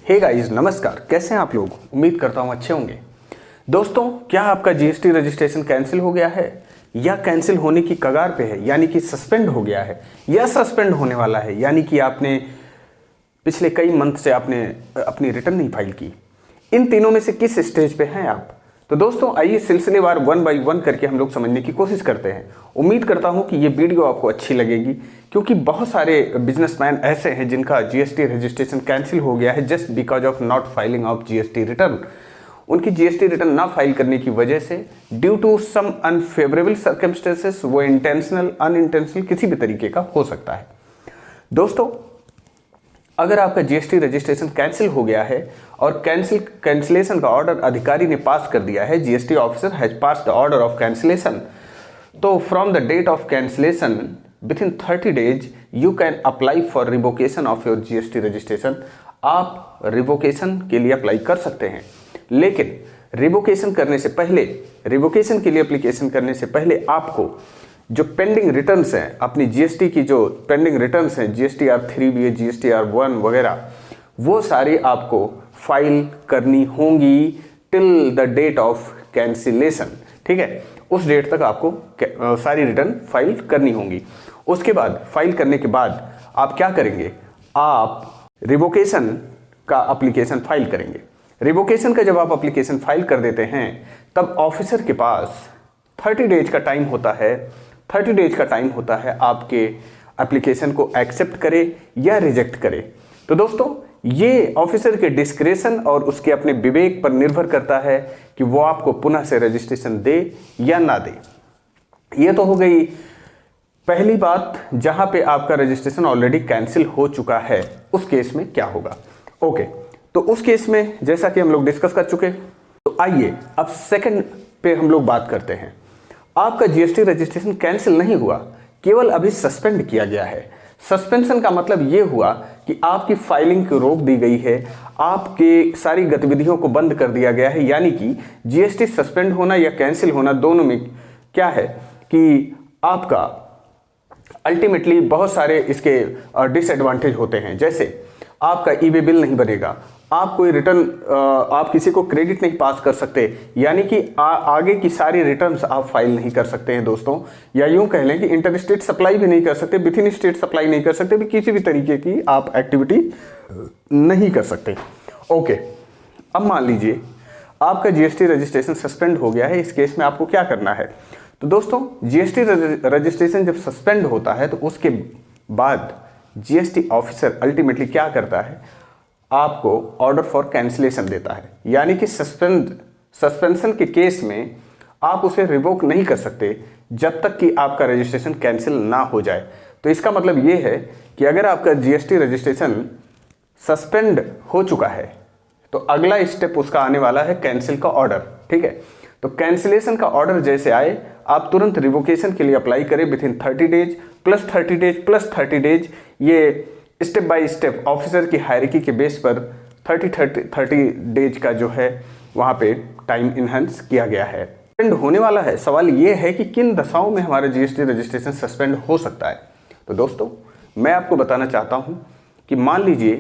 Hey guys, नमस्कार। कैसे हैं आप लोग? उम्मीद करता हूं अच्छे होंगे। दोस्तों, क्या आपका जीएसटी रजिस्ट्रेशन कैंसिल हो गया है या कैंसिल होने की कगार पे है, यानी कि सस्पेंड हो गया है या सस्पेंड होने वाला है, यानी कि आपने पिछले कई मंथ से आपने अपनी रिटर्न नहीं फाइल की? इन तीनों में से किस स्टेज पे हैं आप? तो दोस्तों, आइए सिलसिलेवार वन बाय वन करके हम लोग समझने की कोशिश करते हैं। उम्मीद करता हूं कि ये वीडियो आपको अच्छी लगेगी, क्योंकि बहुत सारे बिजनेसमैन ऐसे हैं जिनका जीएसटी रजिस्ट्रेशन कैंसिल हो गया है just because of not filing of GST return. उनकी जीएसटी रिटर्न ना फाइल करने की वजह से due to some unfavourable circumstances, वो इंटेंशनल अनइंटेंशनल किसी भी तरीके का हो सकता है। दोस्तों, अगर आपका जीएसटी रजिस्ट्रेशन कैंसिल हो गया है और कैंसिलेशन का ऑर्डर अधिकारी ने पास कर दिया है, GST officer has pass the order of cancellation, तो from the date of cancellation within 30 days you can apply for revocation of your GST registration. आप रिवोकेशन के लिए अप्लाई कर सकते हैं, लेकिन रिवोकेशन के लिए एप्लीकेशन करने से पहले आपको जो पेंडिंग रिटर्न्स हैं, अपनी जीएसटी की जो पेंडिंग रिटर्न्स हैं, जीएसटीआर 3B, जीएसटीआर 1 वगैरह, वो सारी आपको फाइल करनी होंगी till the date of cancellation. ठीक है, उस डेट तक आपको सारी रिटर्न फाइल करनी होंगी। उसके बाद फाइल करने के बाद आप क्या करेंगे? आप रिवोकेशन का एप्लीकेशन फाइल करेंगे। रिवोकेशन का जब आप एप्लीकेशन फाइल कर देते हैं, तब ऑफिसर के पास 30 days का टाइम होता है। 30 days का टाइम होता है आपके एप्लीकेशन को एक्सेप्ट करे या रिजेक्ट करे। तो दोस्तों, ये ऑफिसर के डिस्क्रेशन और उसके अपने विवेक पर निर्भर करता है कि वो आपको पुनः से रजिस्ट्रेशन दे या ना दे। ये तो हो गई पहली बात, जहां पे आपका रजिस्ट्रेशन ऑलरेडी कैंसिल हो चुका है, उस केस में क्या होगा। ओके, तो उस केस में जैसा कि हम लोग डिस्कस कर चुके, तो आइए अब सेकंड पे हम लोग बात करते हैं। आपका जीएसटी रजिस्ट्रेशन कैंसिल नहीं हुआ, केवल अभी सस्पेंड किया गया है। सस्पेंशन का मतलब यह हुआ कि आपकी फाइलिंग को रोक दी गई है, आपके सारी गतिविधियों को बंद कर दिया गया है। यानी कि जीएसटी सस्पेंड होना या कैंसिल होना, दोनों में क्या है कि आपका अल्टीमेटली बहुत सारे इसके डिसएडवांटेज होते हैं। जैसे आपका ईबे बिल नहीं बनेगा, आप कोई रिटर्न आप किसी को क्रेडिट नहीं पास कर सकते, यानी कि आगे की सारी रिटर्न्स आप फाइल नहीं कर सकते हैं दोस्तों, या यूं कह लें कि इंटर स्टेट सप्लाई भी नहीं कर सकते, विथ इन स्टेट सप्लाई नहीं कर सकते, भी किसी भी तरीके की आप एक्टिविटी नहीं कर सकते। ओके, अब मान लीजिए आपका जीएसटी रजिस्ट्रेशन सस्पेंड हो गया है। इस केस में आपको क्या करना है? तो दोस्तों, जीएसटी रजिस्ट्रेशन जब सस्पेंड होता है तो उसके बाद जीएसटी ऑफिसर अल्टीमेटली क्या करता है? आपको ऑर्डर फॉर कैंसिलेशन देता है। यानी कि सस्पेंशन के केस में आप उसे रिवोक नहीं कर सकते जब तक कि आपका रजिस्ट्रेशन कैंसिल ना हो जाए। तो इसका मतलब ये है कि अगर आपका जीएसटी रजिस्ट्रेशन सस्पेंड हो चुका है, तो अगला स्टेप उसका आने वाला है कैंसिल का ऑर्डर। ठीक है, तो कैंसिलेशन का ऑर्डर जैसे आए, आप तुरंत रिवोकेशन के लिए अप्लाई करें within 30 days plus 30 days plus 30 days। ये स्टेप बाय स्टेप ऑफिसर की हायरार्की के बेस पर 30 days का जो है वहाँ पे टाइम इनहेंस किया गया है। सस्पेंड होने वाला है। सवाल ये है कि किन दशाओं में हमारा जीएसटी रजिस्ट्रेशन सस्पेंड हो सकता है। तो दोस्तों, मैं आपको बताना चाहता हूँ कि मान लीजिए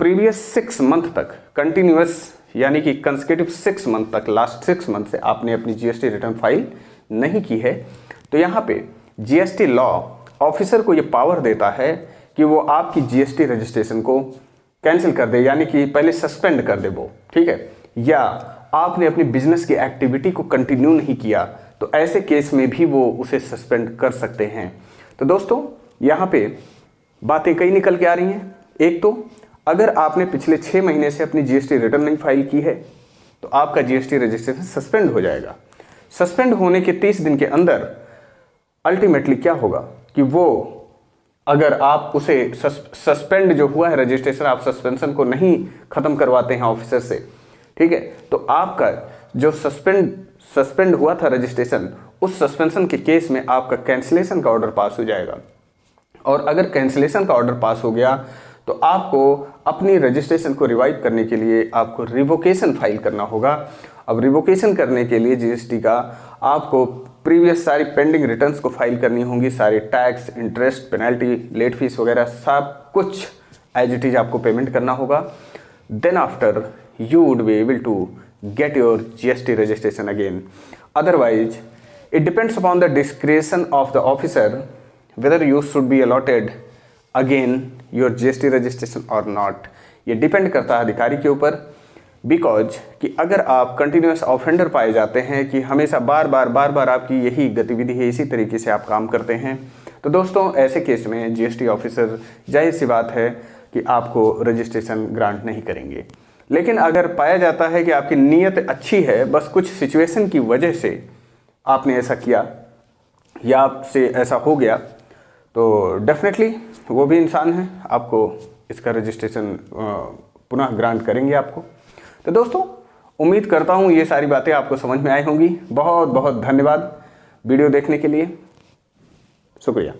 प्रीवियस 6 month तक कंटिन्यूअस, यानी कि कंसेक्यूटिव 6 month तक, लास्ट 6 month से आपने अपनी जीएसटी रिटर्न फाइल नहीं की है, तो यहाँ पे जीएसटी लॉ ऑफिसर को ये पावर देता है कि वो आपकी जीएसटी रजिस्ट्रेशन को कैंसिल कर दे, यानी कि पहले सस्पेंड कर दे वो। ठीक है, या आपने अपनी बिजनेस की एक्टिविटी को कंटिन्यू नहीं किया, तो ऐसे केस में भी वो उसे सस्पेंड कर सकते हैं। तो दोस्तों, यहाँ पे बातें कई निकल के आ रही हैं। एक तो अगर आपने पिछले 6 महीने से अपनी जीएसटी रिटर्न नहीं फाइल की है, तो आपका जीएसटी रजिस्ट्रेशन सस्पेंड हो जाएगा। सस्पेंड होने के 30 दिन के अंदर अल्टीमेटली क्या होगा कि वो, अगर आप उसे सस्पेंड जो हुआ है रजिस्ट्रेशन, आप सस्पेंशन को नहीं खत्म करवाते हैं ऑफिसर से, ठीक है, तो आपका जो सस्पेंड हुआ था रजिस्ट्रेशन, उस सस्पेंशन के केस में आपका कैंसिलेशन का ऑर्डर पास हो जाएगा। और अगर कैंसिलेशन का ऑर्डर पास हो गया, तो आपको अपनी रजिस्ट्रेशन को रिवाइव करने के लिए आपको रिवोकेशन फाइल करना होगा। अब रिवोकेशन करने के लिए जीएसटी का आपको प्रीवियस सारी पेंडिंग रिटर्न्स को फाइल करनी होंगी, सारे tax, interest, penalty, late fees वगैरह सब कुछ एज इट इज आपको पेमेंट करना होगा। then after you would be able to get your GST registration again. Otherwise, it depends upon the discretion of the officer whether you should be allotted again your GST registration or not. ये depend करता है अधिकारी के ऊपर, because कि अगर आप continuous offender पाए जाते हैं कि हमेशा बार बार आपकी यही गतिविधि है, इसी तरीके से आप काम करते हैं, तो दोस्तों ऐसे केस में जीएसटी ऑफिसर जाहिर सी बात है कि आपको रजिस्ट्रेशन ग्रांट नहीं करेंगे। लेकिन अगर पाया जाता है कि आपकी नीयत अच्छी है, बस कुछ सिचुएशन की वजह से आपने ऐसा किया या आपसे ऐसा हो गया, तो डेफिनेटली वो भी इंसान है, आपको इसका रजिस्ट्रेशन पुनः ग्रांट करेंगे आपको। तो दोस्तों उम्मीद करता हूँ ये सारी बातें आपको समझ में आई होंगी। बहुत बहुत धन्यवाद वीडियो देखने के लिए, शुक्रिया।